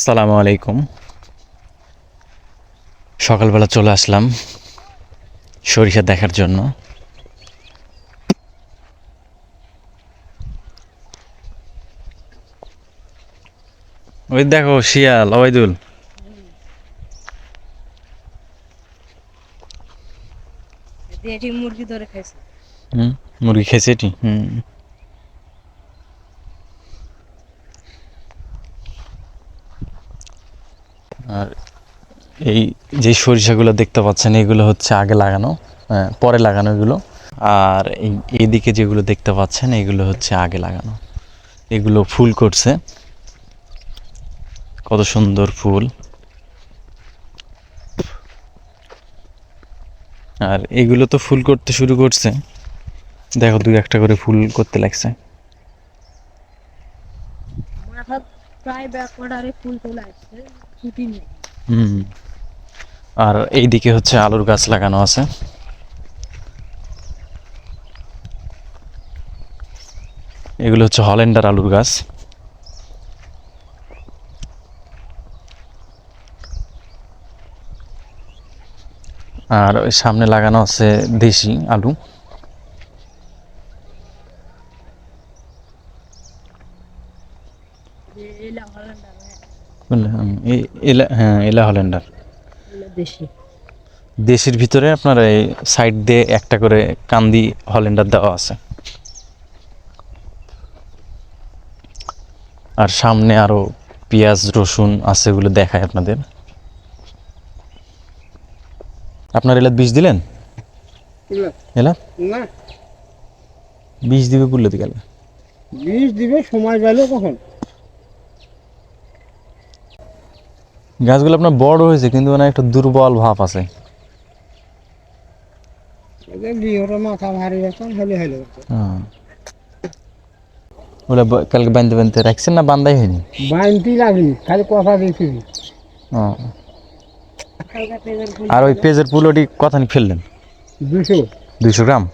আসসালামু আলাইকুম। সকালবেলা চলে আসলাম সরিষা দেখার জন্য। ওই দেখো শিয়াল অবাইদুল। এটি মুরগি ধরে খাইছে। হুম, মুরগি খেয়েছে এটি। আর এই যে সরিষাগুলো দেখতে পাচ্ছেন এগুলো হচ্ছে আগে লাগানো, পরে লাগানো এগুলো। আর এইদিকে যেগুলো দেখতে পাচ্ছেন এগুলো হচ্ছে আগে লাগানো। এগুলো ফুল করছে, কত সুন্দর ফুল। আর এগুলো তো ফুল করতে শুরু করছে, দেখো দুই একটা করে ফুল করতে লাগছে। মাথা প্রায় ব্যাকওয়ার্ডারে ফুল চলে আসছে, ছুটি নেই। হুম। আর এইদিকে হচ্ছে আলুর গাছ লাগানো আছে। এগুলো হচ্ছে হল্যান্ডার আলুর গাছ। আর ওই সামনে লাগানো আছে দেশি আলু। এলা হল্যান্ডার, হ্যাঁ, এলা হল্যান্ডার। এলা দেশি। দেশির ভিতরে আপনার এই সাইড দিয়ে একটা করে কান্দি হল্যান্ডার দেওয়া আছে। আর সামনে আরো পেঁয়াজ রসুন আছে, এগুলো দেখায় আপনাদের। আপনার এলাত বীজ দিলেন? এলা না, বীজ দিবে বললে তো গেল। বীজ দিবে সময় গেলে কখন? গাছগুলো আপনার বড় হয়েছে কিন্তু মানে একটা দুর্বল ভাব আছে। ওটা মাথা ভারী বেতন হলে হলে হ্যাঁ, ওগুলো কালকে বাঁধতে বাঁধতে রাখছেন না বান্ধাই হয়নি? বাইনটি লাগি খালি কথা দিয়েছি। ও, আর ওই পেঁয়াজের পুলোটি কতখানি ফেললেন? 200। 200 গ্রাম।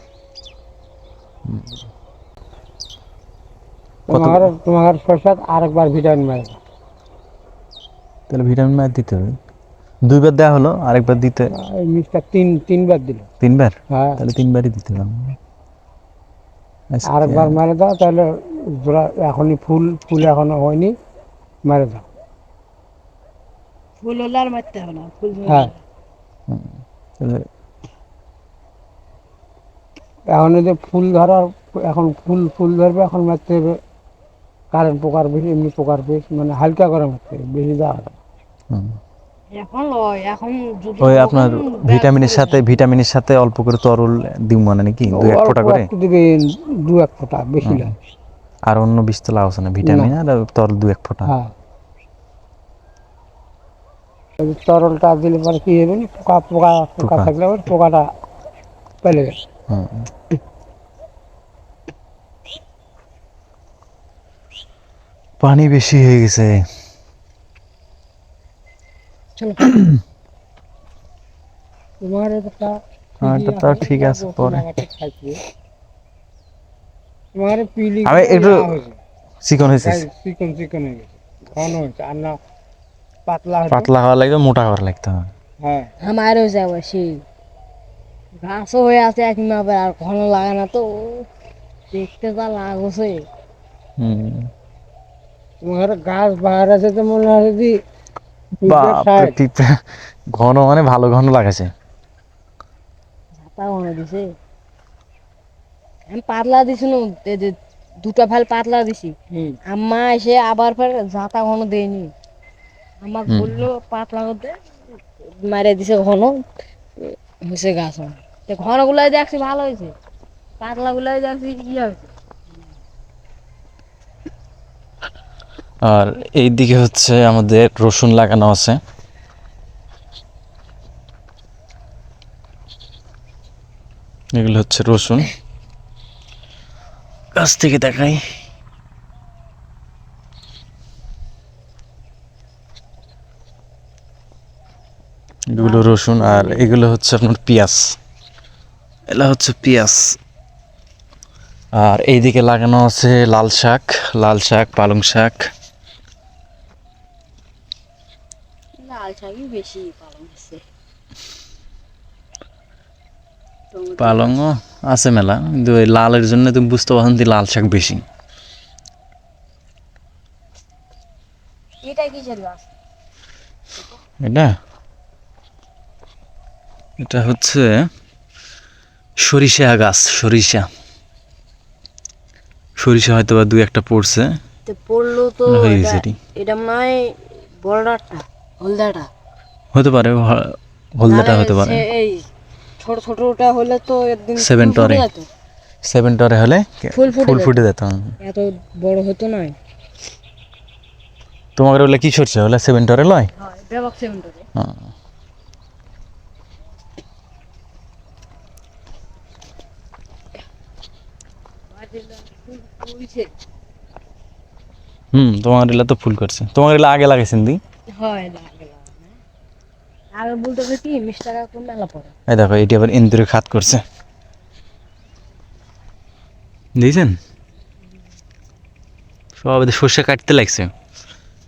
কত? তোমার শসাত আরেকবার ভিটামিন মারে। তাহলে ভিটামিন মার দিতে হবে। দুইবার দেওয়া হলো, আরেকবার দিতে এই মিস্টার তিনবার দিল। 3বার। হ্যাঁ, তাহলে 3বারই দিতে হবে। আরেকবার মারে দাও, তাহলে জোড়া এখনই ফুল এখনো হয়নি, মারে দাও। ফুল হলে আর মারতে হবে না, ফুল ধরে হ্যাঁ, তাহলে এখন এই যে ফুল ধরার, এখন ফুল ধরবে, এখন মারতে হবে কারেন্ট পোকার বেশি, এমনি পোকার বেশি, মানে হালকা করে মারতে হবে, বেশি দেওয়া হবে না। এখন লয়, এখন যদি ওই যখন আপনার ব্যাক ভিটামিনের সাথে অল্প করে তরল দিব মানে নাকি, 2-1 ফোঁটা অল্প করে। একটু দিবে, 2-1 ফোঁটা, বেশি হুম। না। আর অন্য বীজ তো লাগাচ্ছে না, ভিটামিন আর তরল 2-1 ফোঁটা। হ্যাঁ, ওই তরলটা দিলে পরে কি হবে, পোকা পোকা পোকা পোকা। থাকলে আবার পোকাটা পেলে গেছে। হুম। পানি বেশি হয়ে গেছে। চলো। তোমার এটা হ্যাঁ, এটা তাও ঠিক আছে পরে। তোমার পিলি আমি একটু হয়েছে, চিকন হয়েছে। চিকন চিকন হয়ে গেছে, ঘন হয়েছে, আর না পাতলা হতো। পাতলা হওয়া লাগবে, মোটা হওয়ার লাগতে হবে। হ্যাঁ, আমারও যাবো সেই ঘাসও হয়ে আছে এক মাপের, আর ঘন লাগে না তো, দেখতে যা লাগছে। হুম। তোমার গাছ বাহার আছে তো মনে হয় যদি বাপরে, পিঁপড়া ঘন মানে ভালো ঘন লাগাছে। ঝাঁটা ঘন দিছে, আমি পাতলা দিছি না, এই যে দুটা ফাল পাতলা দিছি। আম্মা এসে আবার ফের ঝাঁটা ঘন দেয়নি, আমাকে হুম। বললো পাতলা করতে, মারে দিছে ঘন, হয়েছে গাছ আমার। তো ঘন গুলাই দেখছি ভালো হয়েছে, পাতলা গুলাই দেখছি ইয়ে হয়েছে। আর এই দিকে হচ্ছে আমাদের রসুন লাগানো আছে। এগুলো হচ্ছে রসুন, কাছ থেকে দেখাই। এগুলো রসুন, আর এগুলো হচ্ছে আপনার পেঁয়াজ। এগুলো হচ্ছে পেঁয়াজ। আর এইদিকে লাগানো আছে লাল শাক, পালং শাক। লাল শাকই বেশি পালং আছে। পালংও আছে মেলা, কিন্তু ওই লালের জন্য তুমি বুঝতে পারছো যে লাল শাক বেশি। এটা কিসের গাছ? এটা এটা হচ্ছে সরিষা গাছ, সরিষা। সরিষা হয়তো বা দুই একটা পড়ছে, তো পড়লো তো হয়ে এটা, গেছে এটি। এটা মনে হয় বড়টা, হলদাটা। হতে পারে, হলদাটা নাহলে হতে পারে। এই ছোট ছোট ওটা হলে তো একদিন সেভেন ফুল ফুটে টরে, যেত। সেভেন টরে হলে ফুল ফুটে ফুল যেত। ফুটে যেত। এত বড় হতো না। তোমার ওগুলো কি সরষে, ওগুলো সেভেন টরে লয়? হ্যাঁ, ব্যাপক সেভেন্টরে। হ্যাঁ। তোমার এগুলা তো ফুল করছে, তোমার এগুলা আগে লাগাইছেন দি। হয় লাগে না। আগে বলতে কি মিষ্টি টাকা কম মেলা পড়ে। এই দেখো এটি আবার ইন্দুরে খাত করছে, দেখছেন? সব এদের সর্ষে কাটতে লাগছে।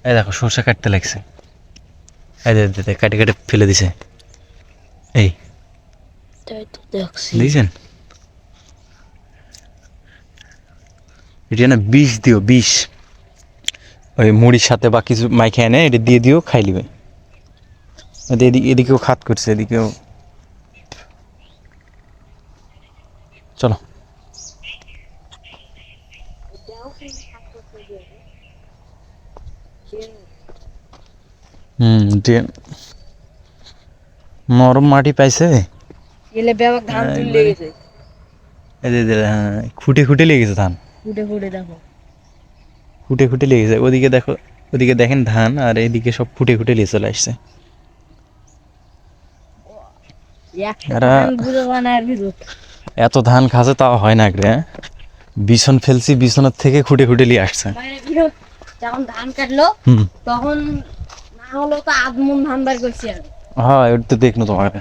এই দেখো সর্ষে কাটতে লাগছে, এই দে কাটে কাটে ফেলে দিছে। এই তাই তো দেখছি। দেখছেন? এটা না বিষ দিও, বিষ। ওই মুড়ির সাথে বা কিছু মাইখে এনে এটা দিয়ে দিও, খাই লিবে। এদিকেও খাত করছে, এদিকেও। চলো। যে নরম মাটি পাইছে। এলে ব্যাপক ধান তুলে গেছে। এই যে খুঁটে খুঁটে লেগে গেছে ধান, ফুটে ফুটে দেখো। খুঁটে খুঁটে লেগে গেছে। ওদিকে দেখো, ওদিকে দেখেন ধান, আর এদিকে সব ফুটে খুঁটে লেগে চলে আসছে। একটা এরা ধান বুঝে বানায় ভিতর। এত ধান খাচ্ছে তাও হয় না রে। বিছন ফেলছি, বিছনের থেকে খুঁটে খুঁটে নিয়ে আসছে। মানে ভিতর যখন ধান কাটলো হুম, তখন না হলো তো আধমন ধান বার করছি আর। হ্যাঁ, এটা তো দেখলো তোমাকে।